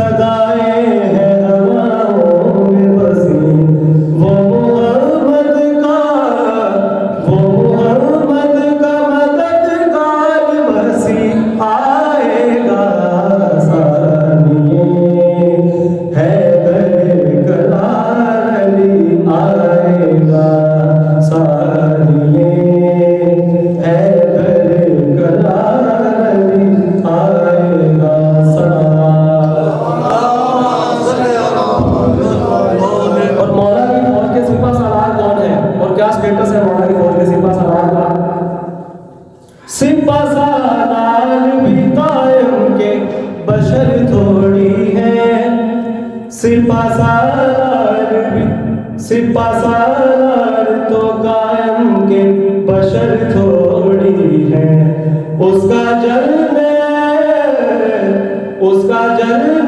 सदाएं हैं हवाओं में बसी, वो मोहम्मद का मददगार मसीह आएगा। सानिए हैदर कलार अली आएगा। सानिए हैदर कलार अली आएगा। और मौला की फौज के सिपा सालार कौन है और क्या स्टेटस है मौला की फौज के सिपा सालार का? सिपा सालार भी कायम के बशर थोड़ी है। सिपा सालार तो कायम के बशर थोड़ी है। उसका जन्म